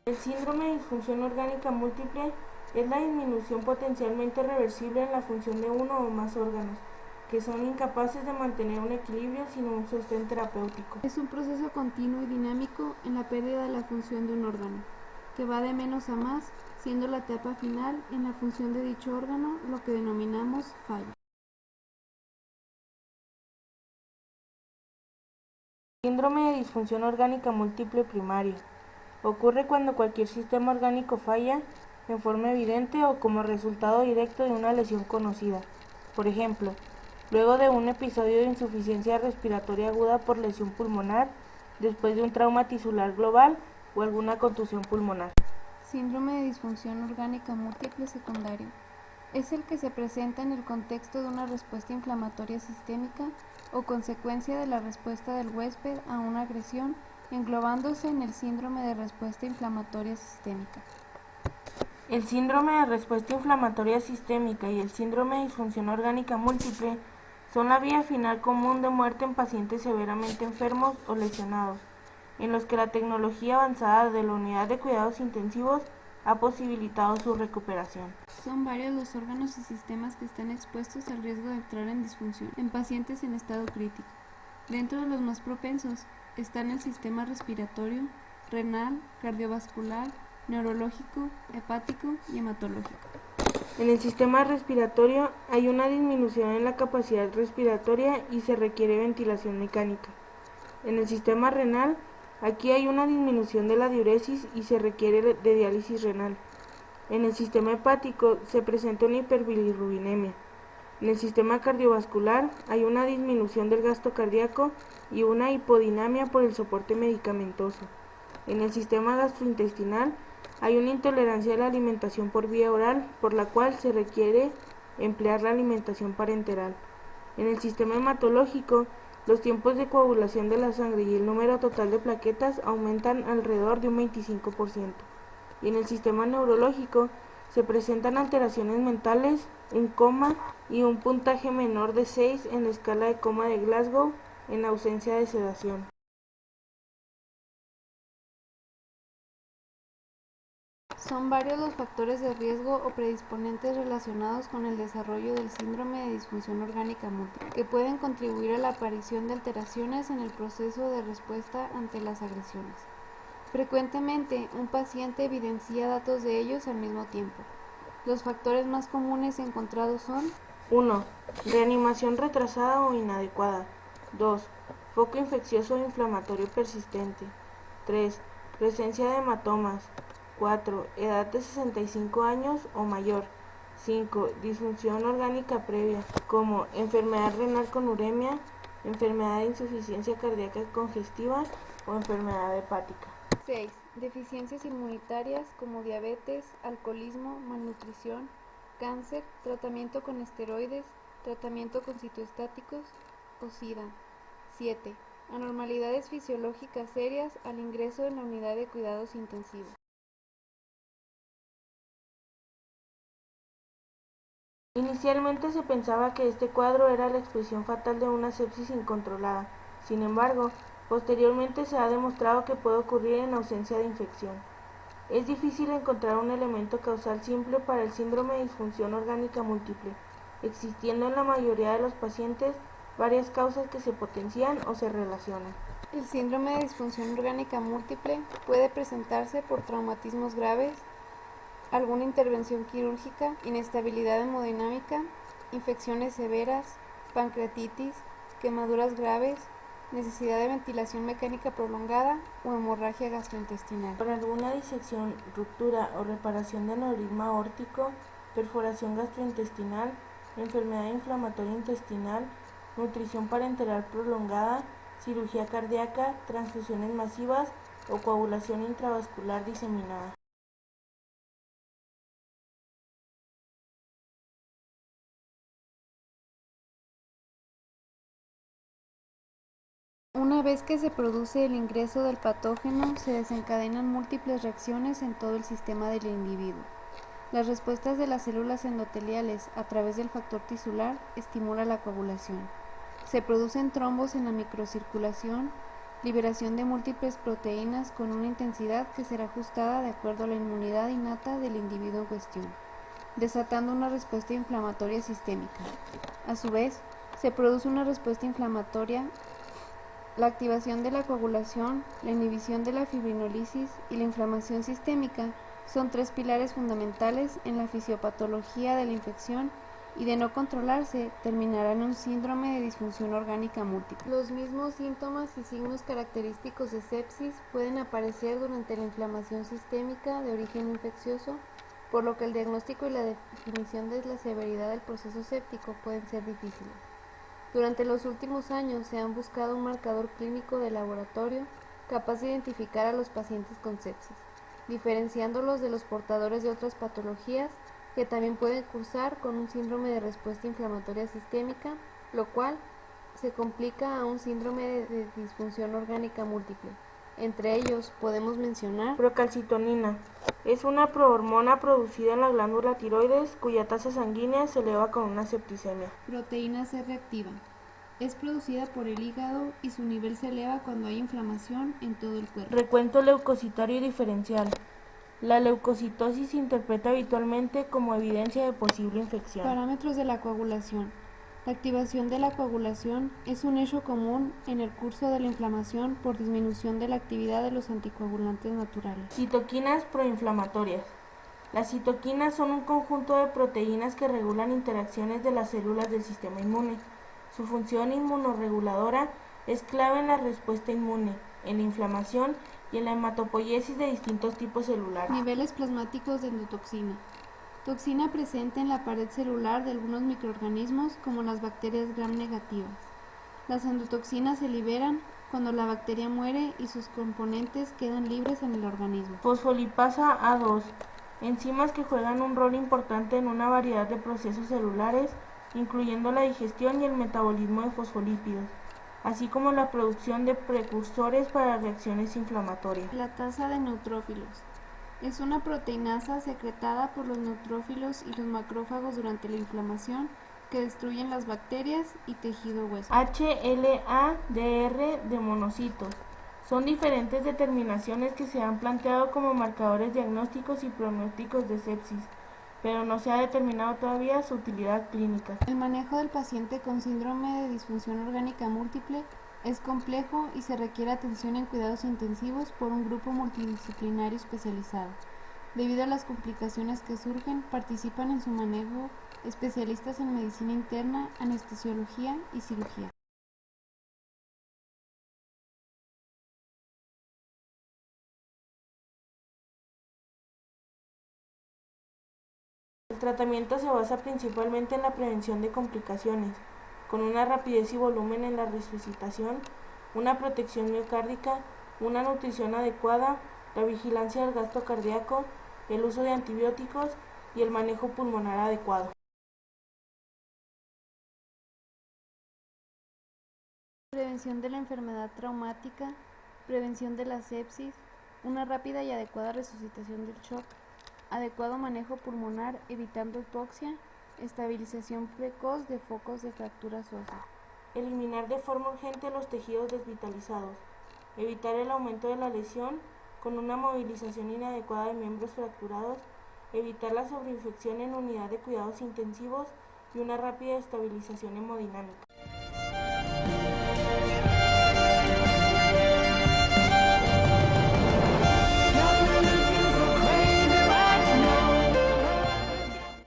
El síndrome de disfunción orgánica múltiple es la disminución potencialmente reversible en la función de uno o más órganos, que son incapaces de mantener un equilibrio sin un sostén terapéutico. Es un proceso continuo y dinámico en la pérdida de la función de un órgano, que va de menos a más, siendo la etapa final en la función de dicho órgano lo que denominamos falla. Síndrome de disfunción orgánica múltiple primario. Ocurre cuando cualquier sistema orgánico falla en forma evidente o como resultado directo de una lesión conocida. Por ejemplo, luego de un episodio de insuficiencia respiratoria aguda por lesión pulmonar, después de un trauma tisular global o alguna contusión pulmonar. Síndrome de disfunción orgánica múltiple secundario. Es el que se presenta en el contexto de una respuesta inflamatoria sistémica o consecuencia de la respuesta del huésped a una agresión, englobándose en el síndrome de respuesta inflamatoria sistémica. El síndrome de respuesta inflamatoria sistémica y el síndrome de disfunción orgánica múltiple son la vía final común de muerte en pacientes severamente enfermos o lesionados, en los que la tecnología avanzada de la unidad de cuidados intensivos ha posibilitado su recuperación. Son varios los órganos y sistemas que están expuestos al riesgo de entrar en disfunción en pacientes en estado crítico. Dentro de los más propensos están el sistema respiratorio, renal, cardiovascular, neurológico, hepático y hematológico. En el sistema respiratorio hay una disminución en la capacidad respiratoria y se requiere ventilación mecánica. En el sistema renal, aquí hay una disminución de la diuresis y se requiere de diálisis renal. En el sistema hepático se presenta una hiperbilirrubinemia. En el sistema cardiovascular hay una disminución del gasto cardíaco y una hipodinamia por el soporte medicamentoso. En el sistema gastrointestinal hay una intolerancia a la alimentación por vía oral, por la cual se requiere emplear la alimentación parenteral. En el sistema hematológico, los tiempos de coagulación de la sangre y el número total de plaquetas aumentan alrededor de un 25%. Y en el sistema neurológico se presentan alteraciones mentales, un coma y un puntaje menor de 6 en la escala de coma de Glasgow en ausencia de sedación. Son varios los factores de riesgo o predisponentes relacionados con el desarrollo del síndrome de disfunción orgánica múltiple, que pueden contribuir a la aparición de alteraciones en el proceso de respuesta ante las agresiones. Frecuentemente, un paciente evidencia datos de ellos al mismo tiempo. Los factores más comunes encontrados son 1. Reanimación retrasada o inadecuada. 2. Foco infeccioso o inflamatorio persistente. 3. Presencia de hematomas. 4. Edad de 65 años o mayor. 5. Disfunción orgánica previa, como enfermedad renal con uremia, enfermedad de insuficiencia cardíaca congestiva o enfermedad hepática. 6. Deficiencias inmunitarias como diabetes, alcoholismo, malnutrición, cáncer, tratamiento con esteroides, tratamiento con citoestáticos o SIDA. 7. Anormalidades fisiológicas serias al ingreso en la unidad de cuidados intensivos. Inicialmente se pensaba que este cuadro era la expresión fatal de una sepsis incontrolada. Sin embargo, posteriormente se ha demostrado que puede ocurrir en ausencia de infección. Es difícil encontrar un elemento causal simple para el síndrome de disfunción orgánica múltiple, existiendo en la mayoría de los pacientes varias causas que se potencian o se relacionan. El síndrome de disfunción orgánica múltiple puede presentarse por traumatismos graves, alguna intervención quirúrgica, inestabilidad hemodinámica, infecciones severas, pancreatitis, quemaduras graves, necesidad de ventilación mecánica prolongada o hemorragia gastrointestinal. Por alguna disección, ruptura o reparación de aneurisma aórtico, perforación gastrointestinal, enfermedad inflamatoria intestinal, nutrición parenteral prolongada, cirugía cardíaca, transfusiones masivas o coagulación intravascular diseminada. Una vez que se produce el ingreso del patógeno, se desencadenan múltiples reacciones en todo el sistema del individuo. Las respuestas de las células endoteliales a través del factor tisular estimulan la coagulación. Se producen trombos en la microcirculación, liberación de múltiples proteínas con una intensidad que será ajustada de acuerdo a la inmunidad innata del individuo en cuestión, desatando una respuesta inflamatoria sistémica. A su vez, se produce una respuesta inflamatoria, la activación de la coagulación, la inhibición de la fibrinólisis y la inflamación sistémica son tres pilares fundamentales en la fisiopatología de la infección y de no controlarse terminará en un síndrome de disfunción orgánica múltiple. Los mismos síntomas y signos característicos de sepsis pueden aparecer durante la inflamación sistémica de origen infeccioso, por lo que el diagnóstico y la definición de la severidad del proceso séptico pueden ser difíciles. Durante los últimos años se han buscado un marcador clínico de laboratorio capaz de identificar a los pacientes con sepsis, diferenciándolos de los portadores de otras patologías que también pueden cursar con un síndrome de respuesta inflamatoria sistémica, lo cual se complica a un síndrome de disfunción orgánica múltiple. Entre ellos podemos mencionar Procalcitonina. Es una prohormona producida en la glándula tiroides cuya tasa sanguínea se eleva con una septicemia. proteína C reactiva. Es producida por el hígado y su nivel se eleva cuando hay inflamación en todo el cuerpo. Recuento leucocitario diferencial. La leucocitosis se interpreta habitualmente como evidencia de posible infección. Parámetros de la coagulación. La activación de la coagulación es un hecho común en el curso de la inflamación por disminución de la actividad de los anticoagulantes naturales. Citoquinas proinflamatorias. Las citoquinas son un conjunto de proteínas que regulan interacciones de las células del sistema inmune. Su función inmunorreguladora es clave en la respuesta inmune, en la inflamación y en la hematopoiesis de distintos tipos celulares. Niveles plasmáticos de endotoxina. Toxina presente en la pared celular de algunos microorganismos como las bacterias gram negativas. Las endotoxinas se liberan cuando la bacteria muere y sus componentes quedan libres en el organismo. Fosfolipasa A2. Enzimas que juegan un rol importante en una variedad de procesos celulares, incluyendo la digestión y el metabolismo de fosfolípidos, así como la producción de precursores para reacciones inflamatorias. La tasa de neutrófilos. Es una proteinasa secretada por los neutrófilos y los macrófagos durante la inflamación que destruyen las bacterias y tejido hueso. HLA-DR de monocitos. Son diferentes determinaciones que se han planteado como marcadores diagnósticos y pronósticos de sepsis, pero no se ha determinado todavía su utilidad clínica. El manejo del paciente con síndrome de disfunción orgánica múltiple es complejo y se requiere atención en cuidados intensivos por un grupo multidisciplinario especializado. Debido a las complicaciones que surgen, participan en su manejo especialistas en medicina interna, anestesiología y cirugía. El tratamiento se basa principalmente en la prevención de complicaciones, con una rapidez y volumen en la resucitación, una protección miocárdica, una nutrición adecuada, la vigilancia del gasto cardíaco, el uso de antibióticos y el manejo pulmonar adecuado. Prevención de la enfermedad traumática, prevención de la sepsis, una rápida y adecuada resucitación del shock, adecuado manejo pulmonar evitando hipoxia, estabilización precoz de focos de fracturas óseas. Eliminar de forma urgente los tejidos desvitalizados, evitar el aumento de la lesión con una movilización inadecuada de miembros fracturados, evitar la sobreinfección en unidad de cuidados intensivos y una rápida estabilización hemodinámica.